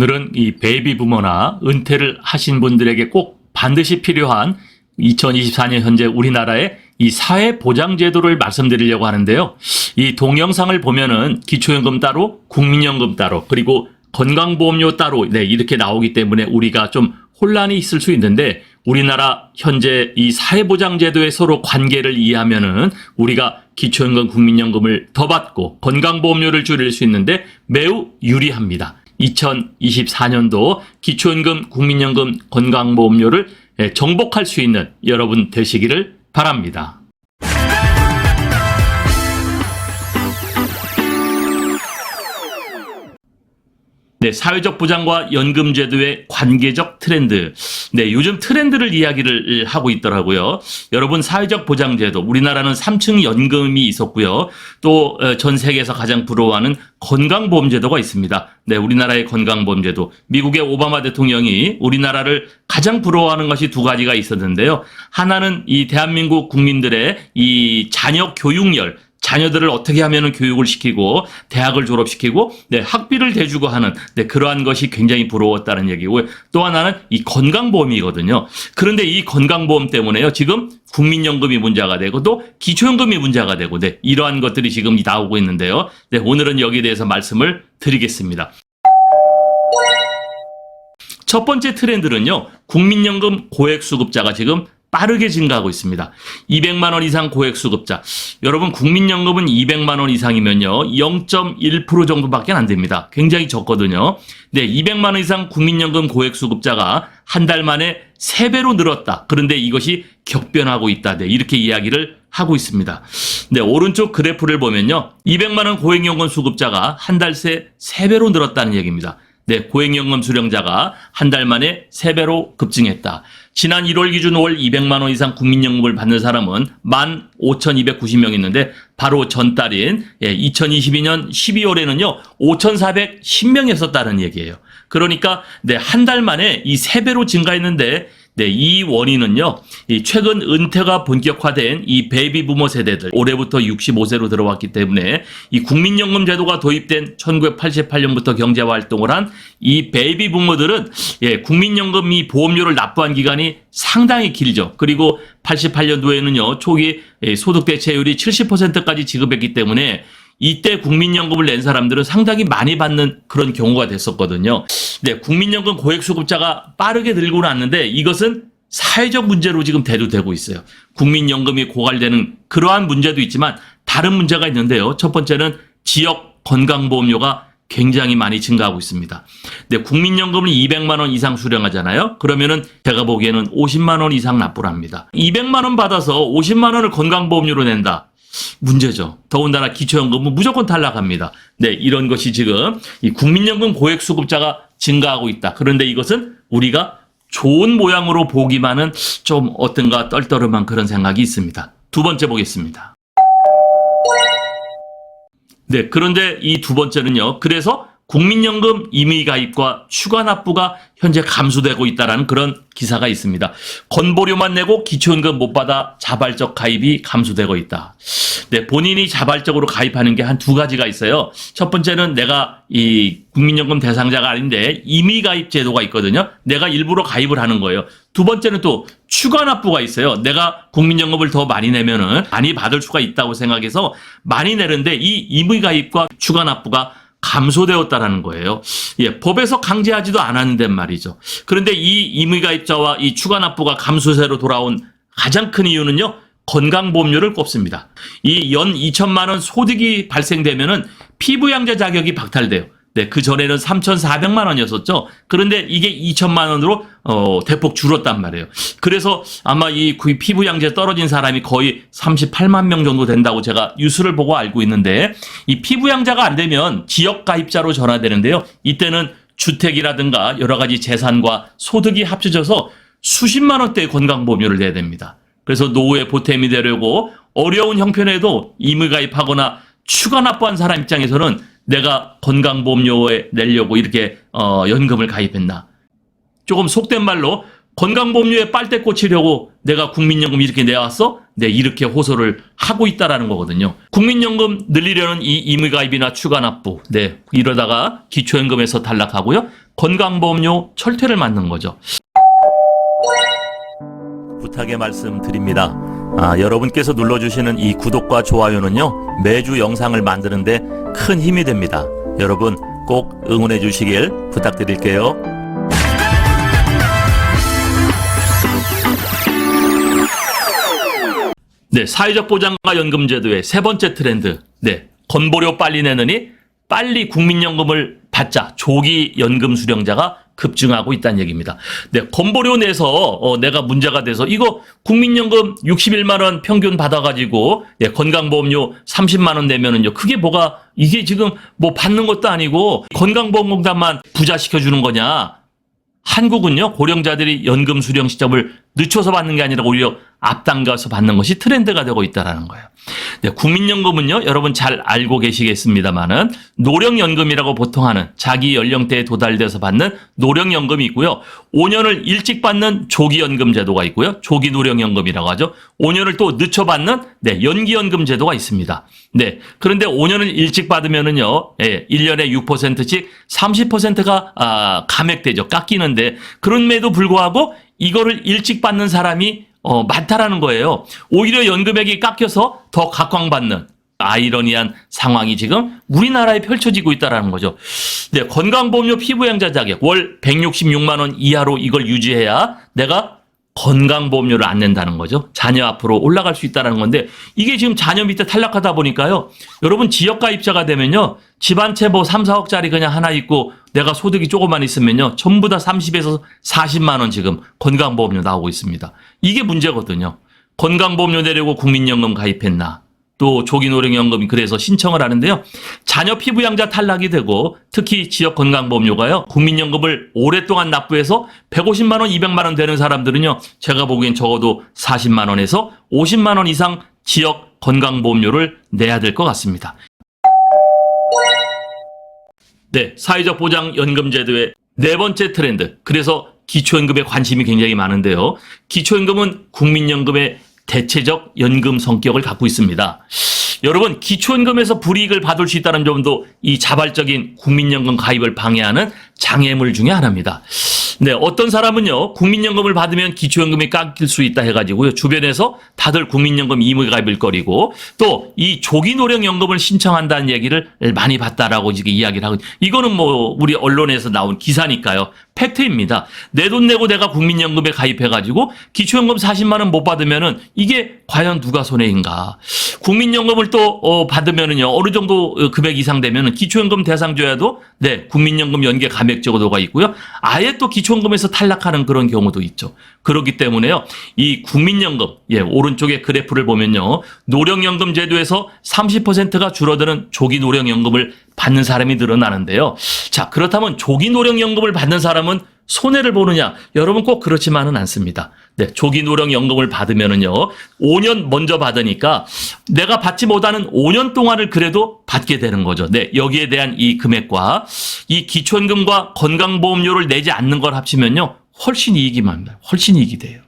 오늘은 이 베이비 부모나 은퇴를 하신 분들에게 꼭 반드시 필요한 2024년 현재 우리나라의 이 사회보장제도를 말씀드리려고 하는데요. 이 동영상을 보면은 기초연금 따로, 국민연금 따로, 그리고 건강보험료 따로, 이렇게 나오기 때문에 우리가 좀 혼란이 있을 수 있는데, 우리나라 현재 이 사회보장제도의 서로 관계를 이해하면은 우리가 기초연금, 국민연금을 더 받고 건강보험료를 줄일 수 있는데 매우 유리합니다. 2024년도 기초연금, 국민연금, 건강보험료를 정복할 수 있는 여러분 되시기를 바랍니다. 사회적 보장과 연금제도의 관계적 트렌드. 요즘 트렌드를 이야기를 하고 있더라고요. 여러분, 사회적 보장제도, 우리나라는 3층 연금이 있었고요. 또 전 세계에서 가장 부러워하는 건강보험제도가 있습니다. 우리나라의 건강보험제도. 미국의 오바마 대통령이 우리나라를 가장 부러워하는 것이 두 가지가 있었는데요. 하나는 이 대한민국 국민들의 이 자녀 교육열, 자녀들을 어떻게 하면 교육을 시키고 대학을 졸업시키고 학비를 대주고 하는 그러한 것이 굉장히 부러웠다는 얘기고요. 또 하나는 이 건강보험이거든요. 그런데 이 건강보험 때문에요, 지금 국민연금이 문제가 되고 또 기초연금이 문제가 되고 이러한 것들이 지금 나오고 있는데요. 오늘은 여기에 대해서 말씀을 드리겠습니다. 첫 번째 트렌드는요, 국민연금 고액수급자가 지금 빠르게 증가하고 있습니다. 200만 원 이상 고액수급자. 여러분, 국민연금은 200만 원 이상이면요, 0.1% 정도밖에 안 됩니다. 굉장히 적거든요. 200만 원 이상 국민연금 고액수급자가 한 달 만에 3배로 늘었다. 그런데 이것이 격변하고 있다. 이렇게 이야기를 하고 있습니다. 오른쪽 그래프를 보면요, 200만 원 고액연금 수급자가 한 달 새 3배로 늘었다는 얘기입니다. 고액연금 수령자가 한 달 만에 3배로 급증했다. 지난 1월 기준 월 200만 원 이상 국민연금을 받는 사람은 15,290명 있는데 바로 전달인 2022년 12월에는요 5,410명이었다는 얘기예요. 그러니까 한 달 만에 이 3배로 증가했는데 이 원인은요, 최근 은퇴가 본격화된 이 베이비 부모 세대들, 올해부터 65세로 들어왔기 때문에 이 국민연금 제도가 도입된 1988년부터 경제화 활동을 한 이 베이비 부모들은 국민연금 이 보험료를 납부한 기간이 상당히 길죠. 그리고 88년도에는요, 초기 소득 대체율이 70%까지 지급했기 때문에 이때 국민연금을 낸 사람들은 상당히 많이 받는 그런 경우가 됐었거든요. 국민연금 고액수급자가 빠르게 늘고 났는데 이것은 사회적 문제로 지금 대두되고 있어요. 국민연금이 고갈되는 그러한 문제도 있지만 다른 문제가 있는데요. 첫 번째는 지역 건강보험료가 굉장히 많이 증가하고 있습니다. 국민연금은 200만 원 이상 수령하잖아요. 그러면은 제가 보기에는 50만 원 이상 납부를 합니다. 200만 원 받아서 50만 원을 건강보험료로 낸다. 문제죠. 더군다나 기초연금은 무조건 탈락합니다. 이런 것이 지금 이 국민연금 고액수급자가 증가하고 있다. 그런데 이것은 우리가 좋은 모양으로 보기만은 좀 어떤가 떨떠름한 그런 생각이 있습니다. 두 번째 보겠습니다. 그런데 이 두 번째는요, 그래서 국민연금 임의가입과 추가 납부가 현재 감소되고 있다는 그런 기사가 있습니다. 건보료만 내고 기초연금 못 받아 자발적 가입이 감소되고 있다. 본인이 자발적으로 가입하는 게 한 두 가지가 있어요. 첫 번째는 내가 이 국민연금 대상자가 아닌데 임의가입 제도가 있거든요. 내가 일부러 가입을 하는 거예요. 두 번째는 또 추가 납부가 있어요. 내가 국민연금을 더 많이 내면은 많이 받을 수가 있다고 생각해서 많이 내는데 이 임의가입과 추가 납부가 감소되었다라는 거예요. 법에서 강제하지도 않았는데 말이죠. 그런데 이 임의가입자와 이 추가 납부가 감소세로 돌아온 가장 큰 이유는요, 건강보험료를 꼽습니다. 이 연 2천만 원 소득이 발생되면은 피부양자 자격이 박탈돼요. 그 전에는 3,400만 원이었었죠. 그런데 이게 2천만 원으로 대폭 줄었단 말이에요. 그래서 아마 이 피부양자에 떨어진 사람이 거의 38만 명 정도 된다고 제가 뉴스를 보고 알고 있는데, 이 피부양자가 안 되면 지역가입자로 전환되는데요. 이때는 주택이라든가 여러 가지 재산과 소득이 합쳐져서 수십만 원대의 건강보험료를 내야 됩니다. 그래서 노후에 보탬이 되려고 어려운 형편에도 임의가입하거나 추가 납부한 사람 입장에서는 내가 건강보험료에 내려고 이렇게 연금을 가입했나. 조금 속된 말로 건강보험료에 빨대 꽂히려고 내가 국민연금 이렇게 내왔어? 이렇게 호소를 하고 있다라는 거거든요. 국민연금 늘리려는 이 임의가입이나 추가 납부. 이러다가 기초연금에서 탈락하고요. 건강보험료 철퇴를 맞는 거죠. 부탁의 말씀 드립니다. 여러분께서 눌러주시는 이 구독과 좋아요는요, 매주 영상을 만드는데 큰 힘이 됩니다. 여러분 꼭 응원해 주시길 부탁드릴게요. 네, 사회적 보장과 연금제도의 세 번째 트렌드. 네, 건보료 빨리 내느니 빨리 국민연금을 받자 조기 연금 수령자가 급증하고 있다는 얘기입니다. 네, 건보료 내서 내가 문제가 돼서 이거 국민연금 61만 원 평균 받아가지고 건강보험료 30만 원 내면은요, 그게 뭐가 이게 지금 뭐 받는 것도 아니고 건강보험공단만 부자시켜주는 거냐? 한국은요, 고령자들이 연금 수령 시점을 늦춰서 받는 게 아니라 오히려 앞당겨서 받는 것이 트렌드가 되고 있다는 거예요. 네, 국민연금은요, 여러분 잘 알고 계시겠습니다만은 노령연금이라고 보통 하는 자기 연령대에 도달돼서 받는 노령연금이 있고요. 5년을 일찍 받는 조기연금 제도가 있고요. 조기노령연금이라고 하죠. 5년을 또 늦춰 받는 연기연금 제도가 있습니다. 네, 그런데 5년을 일찍 받으면은요, 1년에 6%씩 30%가 감액되죠. 깎이는데 그럼에도 불구하고 이거를 일찍 받는 사람이 많다라는 거예요. 오히려 연금액이 깎여서 더 각광받는 아이러니한 상황이 지금 우리나라에 펼쳐지고 있다는 거죠. 네, 건강보험료 피부양자 자격 월 166만 원 이하로 이걸 유지해야 내가 건강보험료를 안 낸다는 거죠. 자녀 앞으로 올라갈 수 있다는 건데 이게 지금 자녀 밑에 탈락하다 보니까요. 여러분 지역가입자가 되면요. 집 한 채 뭐 3, 4억짜리 그냥 하나 있고 내가 소득이 조금만 있으면요. 전부 다 30에서 40만 원 지금 건강보험료 나오고 있습니다. 이게 문제거든요. 건강보험료 내려고 국민연금 가입했나. 또 조기노령연금이 그래서 신청을 하는데요. 자녀 피부양자 탈락이 되고 특히 지역건강보험료가요. 국민연금을 오랫동안 납부해서 150만 원, 200만 원 되는 사람들은요. 제가 보기엔 적어도 40만 원에서 50만 원 이상 지역건강보험료를 내야 될 것 같습니다. 네, 사회적 보장 연금제도의 네 번째 트렌드. 그래서 기초연금에 관심이 굉장히 많은데요. 기초연금은 국민연금의 대체적 연금 성격을 갖고 있습니다. 여러분, 기초연금에서 불이익을 받을 수 있다는 점도 이 자발적인 국민연금 가입을 방해하는 장애물 중에 하나입니다. 네, 어떤 사람은요, 국민연금을 받으면 기초연금이 깎일 수 있다 해가지고요, 주변에서 다들 국민연금 의무가입을 거리고, 또 이 조기노령연금을 신청한다는 얘기를 많이 봤다라고 지금 이야기를 하고, 이거는 뭐, 우리 언론에서 나온 기사니까요. 팩트입니다. 내 돈 내고 내가 국민연금에 가입해가지고, 기초연금 40만원 못 받으면은, 이게 과연 누가 손해인가. 국민연금을 또, 받으면은요, 어느 정도 금액 이상 되면은, 기초연금 대상조야도, 네, 국민연금 연계 감액 제도가 있고요. 아예 또 기초연금에서 탈락하는 그런 경우도 있죠. 그렇기 때문에요. 이 국민연금, 오른쪽에 그래프를 보면요. 노령연금 제도에서 30%가 줄어드는 조기노령연금을 받는 사람이 늘어나는데요. 자, 그렇다면 조기노령연금을 받는 사람은 손해를 보느냐? 여러분 꼭 그렇지만은 않습니다. 네, 조기노령연금을 받으면은요, 5년 먼저 받으니까 내가 받지 못하는 5년 동안을 그래도 받게 되는 거죠. 네, 여기에 대한 이 금액과 이 기초연금과 건강보험료를 내지 않는 걸 합치면요, 훨씬 이익이 많습니다. 훨씬 이익이 돼요.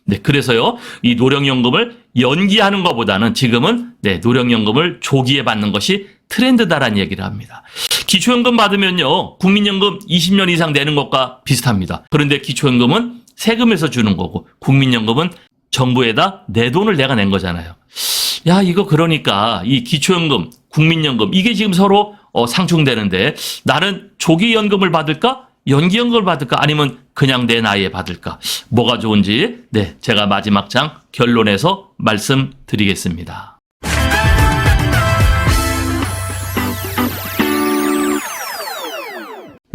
네, 그래서요, 이 노령연금을 연기하는 것보다는 지금은 노령연금을 조기에 받는 것이 트렌드다라는 얘기를 합니다. 기초연금 받으면요, 국민연금 20년 이상 내는 것과 비슷합니다. 그런데 기초연금은 세금에서 주는 거고, 국민연금은 정부에다 내 돈을 내가 낸 거잖아요. 야, 이거 그러니까 이 기초연금, 국민연금, 이게 지금 서로 상충되는데 나는 조기연금을 받을까? 연기연금을 받을까? 아니면 그냥 내 나이에 받을까? 뭐가 좋은지 제가 마지막 장 결론에서 말씀드리겠습니다.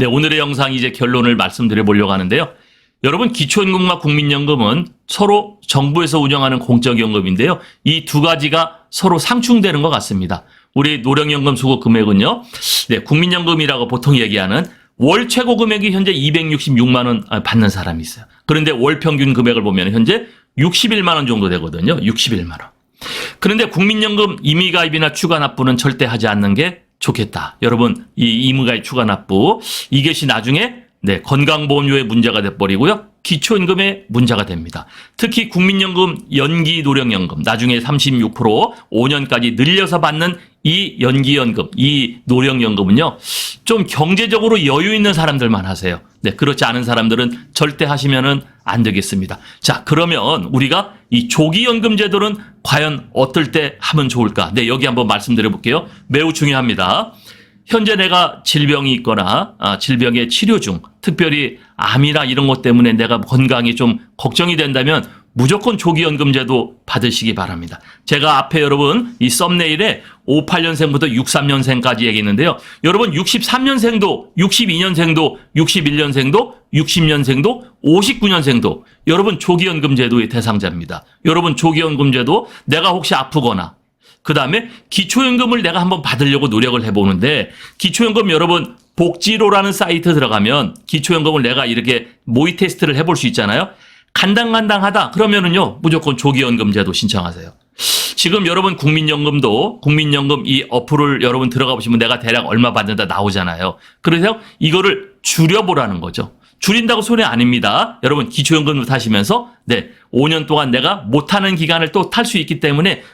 네, 오늘의 영상 이제 결론을 말씀드려 보려고 하는데요. 여러분, 기초연금과 국민연금은 서로 정부에서 운영하는 공적연금인데요. 이 두 가지가 서로 상충되는 것 같습니다. 우리 노령연금 수급 금액은요. 국민연금이라고 보통 얘기하는 월 최고 금액이 현재 266만 원 받는 사람이 있어요. 그런데 월 평균 금액을 보면 현재 61만 원 정도 되거든요. 61만 원. 그런데 국민연금 임의가입이나 추가납부는 절대 하지 않는 게 좋겠다. 여러분, 이 임의가입 추가납부 이것이 나중에 건강보험료의 문제가 돼버리고요. 기초연금에 문제가 됩니다. 특히 국민연금 연기노령연금 나중에 36% 5년까지 늘려서 받는 이 연기연금, 이 노령연금은요, 좀 경제적으로 여유 있는 사람들만 하세요. 네, 그렇지 않은 사람들은 절대 하시면은 안 되겠습니다. 자, 그러면 우리가 이 조기연금 제도는 과연 어떨 때 하면 좋을까? 네, 여기 한번 말씀드려 볼게요. 매우 중요합니다. 현재 내가 질병이 있거나 질병의 치료 중, 특별히 암이나 이런 것 때문에 내가 건강이 좀 걱정이 된다면 무조건 조기연금제도 받으시기 바랍니다. 제가 앞에 여러분 이 썸네일에 58년생부터 63년생까지 얘기했는데요. 여러분 63년생도, 62년생도, 61년생도, 60년생도, 59년생도 여러분 조기연금제도의 대상자입니다. 여러분 조기연금제도 내가 혹시 아프거나 그 다음에 기초연금을 내가 한번 받으려고 노력을 해보는데 기초연금 여러분 복지로라는 사이트 들어가면 기초연금을 내가 이렇게 모의 테스트를 해볼 수 있잖아요. 간당간당하다 그러면은요 무조건 조기연금제도 신청하세요. 지금 여러분 국민연금도 국민연금 이 어플을 여러분 들어가 보시면 내가 대략 얼마 받는다 나오잖아요. 그래서 이거를 줄여보라는 거죠. 줄인다고 손해 아닙니다. 여러분 기초연금을 타시면서 네 5년 동안 내가 못하는 기간을 또 탈 수 있기 때문에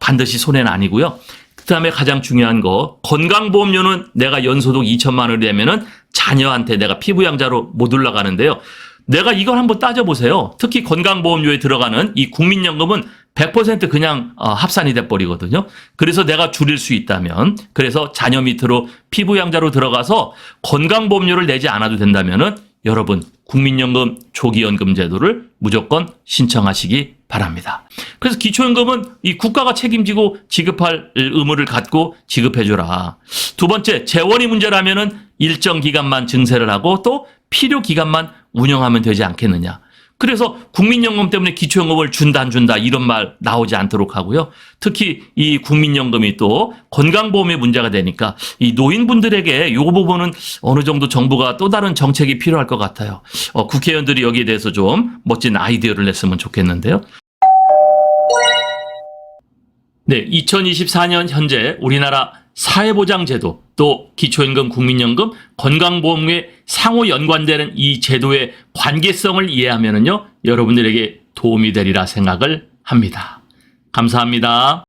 반드시 손해는 아니고요. 그 다음에 가장 중요한 거 건강보험료는 내가 연소득 2천만 원이 되면은 자녀한테 내가 피부양자로 못 올라가는데요. 내가 이걸 한번 따져보세요. 특히 건강보험료에 들어가는 이 국민연금은 100% 그냥 합산이 돼버리거든요. 그래서 내가 줄일 수 있다면 그래서 자녀 밑으로 피부양자로 들어가서 건강보험료를 내지 않아도 된다면은 여러분 국민연금 조기연금 제도를 무조건 신청하시기 바랍니다. 그래서 기초연금은 이 국가가 책임지고 지급할 의무를 갖고 지급해줘라. 두 번째, 재원이 문제라면은 일정 기간만 증세를 하고 또 필요 기간만 운영하면 되지 않겠느냐. 그래서 국민연금 때문에 기초연금을 준다 안 준다 이런 말 나오지 않도록 하고요. 특히 이 국민연금이 또 건강보험에 문제가 되니까 이 노인분들에게 이 부분은 어느 정도 정부가 또 다른 정책이 필요할 것 같아요. 국회의원들이 여기에 대해서 좀 멋진 아이디어를 냈으면 좋겠는데요. 네, 2024년 현재 우리나라 사회보장제도 또 기초연금, 국민연금, 건강보험에 상호 연관되는 이 제도의 관계성을 이해하면은요, 여러분들에게 도움이 되리라 생각을 합니다. 감사합니다.